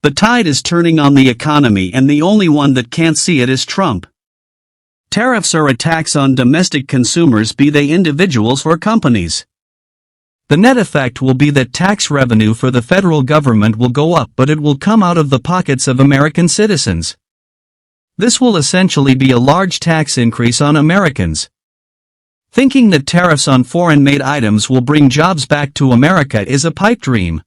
The tide is turning on the economy, and the only one that can't see it is Trump. Tariffs are a tax on domestic consumers, be they individuals or companies. The net effect will be that tax revenue for the federal government will go up, but it will come out of the pockets of American citizens. This will essentially be a large tax increase on Americans. Thinking that tariffs on foreign-made items will bring jobs back to America is a pipe dream.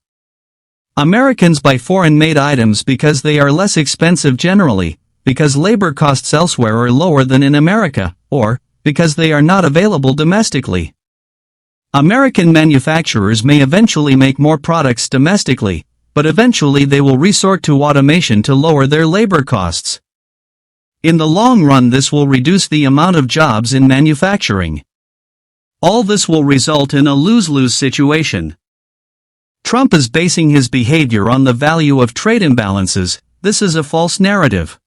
Americans buy foreign-made items because they are less expensive generally, because labor costs elsewhere are lower than in America, or because they are not available domestically. American manufacturers may eventually make more products domestically, but eventually they will resort to automation to lower their labor costs. In the long run, this will reduce the amount of jobs in manufacturing. All this will result in a lose-lose situation. Trump is basing his behavior on the value of trade imbalances. This is a false narrative.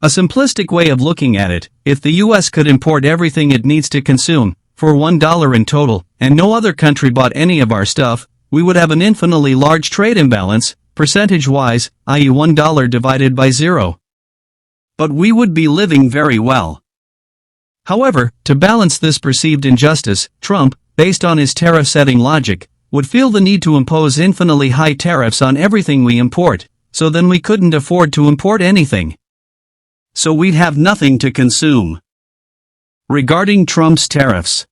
A simplistic way of looking at it: if the US could import everything it needs to consume, for $1 in total, and no other country bought any of our stuff, we would have an infinitely large trade imbalance, percentage-wise, i.e. $1 divided by 0. But we would be living very well. However, to balance this perceived injustice, Trump, based on his tariff-setting logic, would feel the need to impose infinitely high tariffs on everything we import, so then we couldn't afford to import anything. So we'd have nothing to consume. Regarding Trump's tariffs,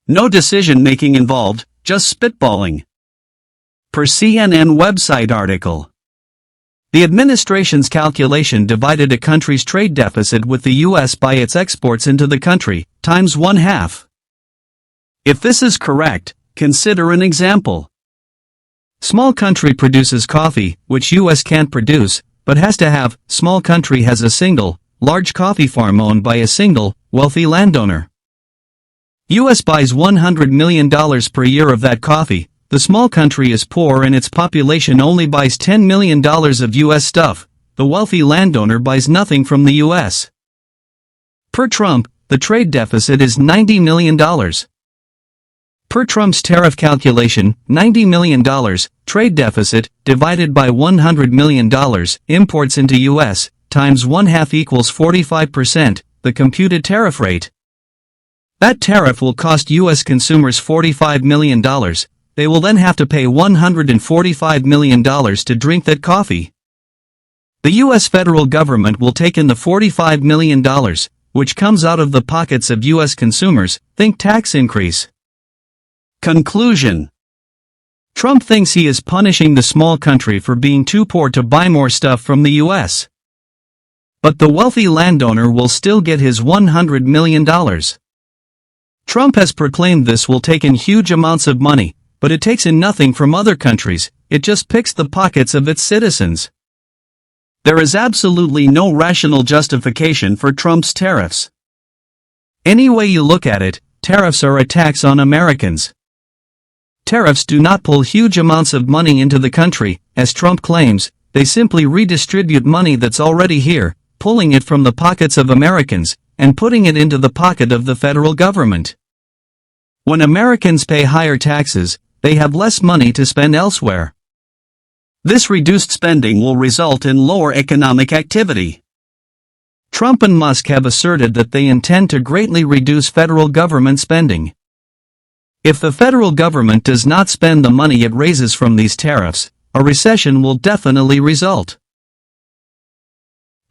no decision-making involved, just spitballing. Per CNN website article, the administration's calculation divided a country's trade deficit with the U.S. by its exports into the country, times 1/2. If this is correct, consider an example. Small country produces coffee, which U.S. can't produce, but has to have. Small country has a single, large coffee farm owned by a single, wealthy landowner. U.S. buys $100 million per year of that coffee. The small country is poor and its population only buys $10 million of U.S. stuff. The wealthy landowner buys nothing from the U.S. Per Trump, the trade deficit is $90 million. Per Trump's tariff calculation, $90 million, trade deficit, divided by $100 million, imports into U.S., times 1/2 equals 45%, the computed tariff rate. That tariff will cost U.S. consumers $45 million. They will then have to pay $145 million to drink that coffee. The U.S. federal government will take in the $45 million, which comes out of the pockets of U.S. consumers. Think tax increase. Conclusion: Trump thinks he is punishing the small country for being too poor to buy more stuff from the U.S. But the wealthy landowner will still get his $100 million. Trump has proclaimed this will take in huge amounts of money, but it takes in nothing from other countries, it just picks the pockets of its citizens. There is absolutely no rational justification for Trump's tariffs. Any way you look at it, tariffs are a tax on Americans. Tariffs do not pull huge amounts of money into the country, as Trump claims. They simply redistribute money that's already here, pulling it from the pockets of Americans, and putting it into the pocket of the federal government. When Americans pay higher taxes, they have less money to spend elsewhere. This reduced spending will result in lower economic activity. Trump and Musk have asserted that they intend to greatly reduce federal government spending. If the federal government does not spend the money it raises from these tariffs, a recession will definitely result.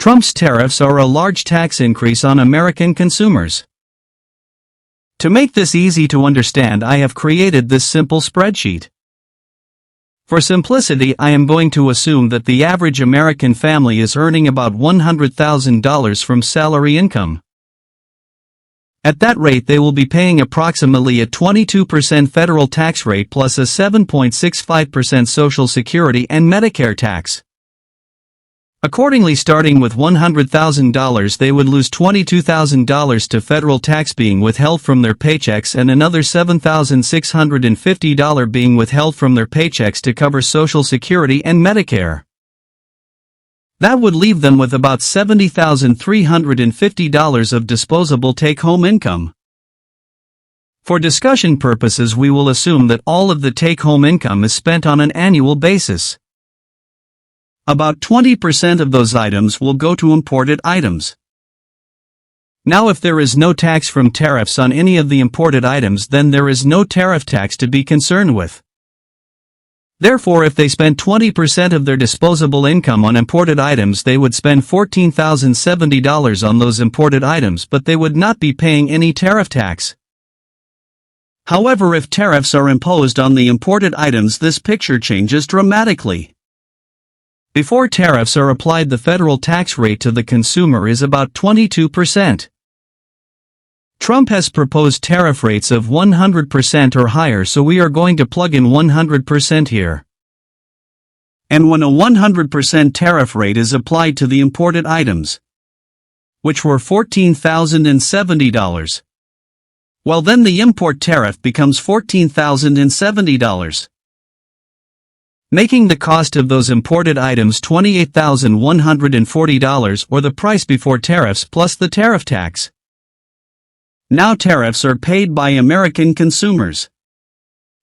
Trump's tariffs are a large tax increase on American consumers. To make this easy to understand, I have created this simple spreadsheet. For simplicity, I am going to assume that the average American family is earning about $100,000 from salary income. At that rate, they will be paying approximately a 22% federal tax rate plus a 7.65% Social Security and Medicare tax. Accordingly, starting with $100,000, they would lose $22,000 to federal tax being withheld from their paychecks and another $7,650 being withheld from their paychecks to cover Social Security and Medicare. That would leave them with about $70,350 of disposable take-home income. For discussion purposes, we will assume that all of the take-home income is spent on an annual basis. About 20% of those items will go to imported items. Now if there is no tax from tariffs on any of the imported items, then there is no tariff tax to be concerned with. Therefore, if they spent 20% of their disposable income on imported items, they would spend $14,070 on those imported items, but they would not be paying any tariff tax. However, if tariffs are imposed on the imported items, this picture changes dramatically. Before tariffs are applied, the federal tax rate to the consumer is about 22%. Trump has proposed tariff rates of 100% or higher, so we are going to plug in 100% here. And when a 100% tariff rate is applied to the imported items, which were $14,070, well, then the import tariff becomes $14,070, making the cost of those imported items $28,140, or the price before tariffs plus the tariff tax. Now tariffs are paid by American consumers.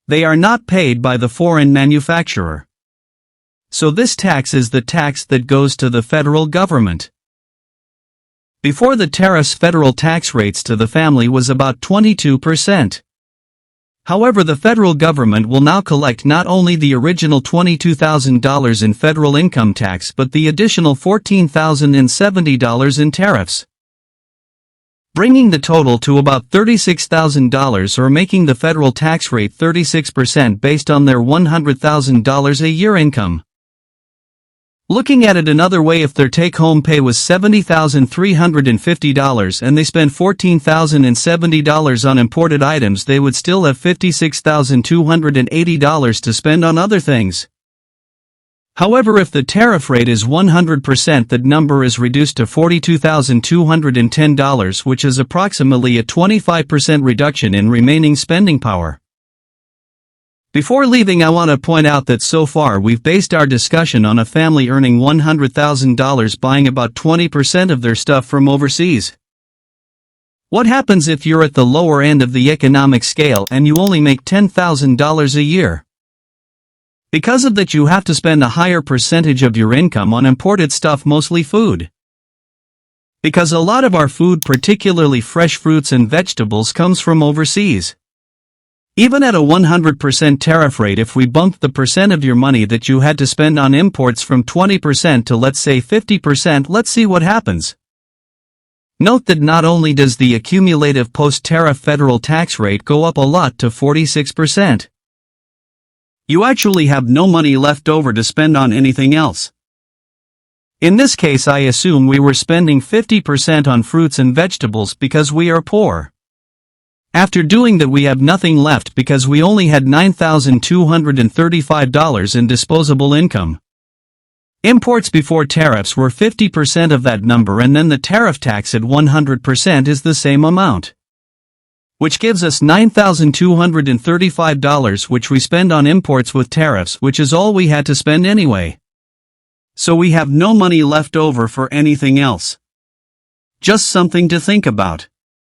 They are not paid by the foreign manufacturer. So this tax is the tax that goes to the federal government. Before the tariffs, federal tax rates to the family was about 22%. However, the federal government will now collect not only the original $22,000 in federal income tax but the additional $14,070 in tariffs, bringing the total to about $36,000, or making the federal tax rate 36% based on their $100,000 a year income. Looking at it another way, if their take-home pay was $70,350 and they spend $14,070 on imported items, they would still have $56,280 to spend on other things. However, if the tariff rate is 100%, that number is reduced to $42,210, which is approximately a 25% reduction in remaining spending power. Before leaving, I want to point out that so far we've based our discussion on a family earning $100,000 buying about 20% of their stuff from overseas. What happens if you're at the lower end of the economic scale and you only make $10,000 a year? Because of that, you have to spend a higher percentage of your income on imported stuff, mostly food. Because a lot of our food, particularly fresh fruits and vegetables, comes from overseas. Even at a 100% tariff rate, if we bumped the percent of your money that you had to spend on imports from 20% to, let's say, 50%, let's see what happens. Note that not only does the accumulative post-tariff federal tax rate go up a lot to 46%, you actually have no money left over to spend on anything else. In this case, I assume we were spending 50% on fruits and vegetables because we are poor. After doing that, we have nothing left because we only had $9,235 in disposable income. Imports before tariffs were 50% of that number, and then the tariff tax at 100% is the same amount, which gives us $9,235, which we spend on imports with tariffs, which is all we had to spend anyway. So we have no money left over for anything else. Just something to think about.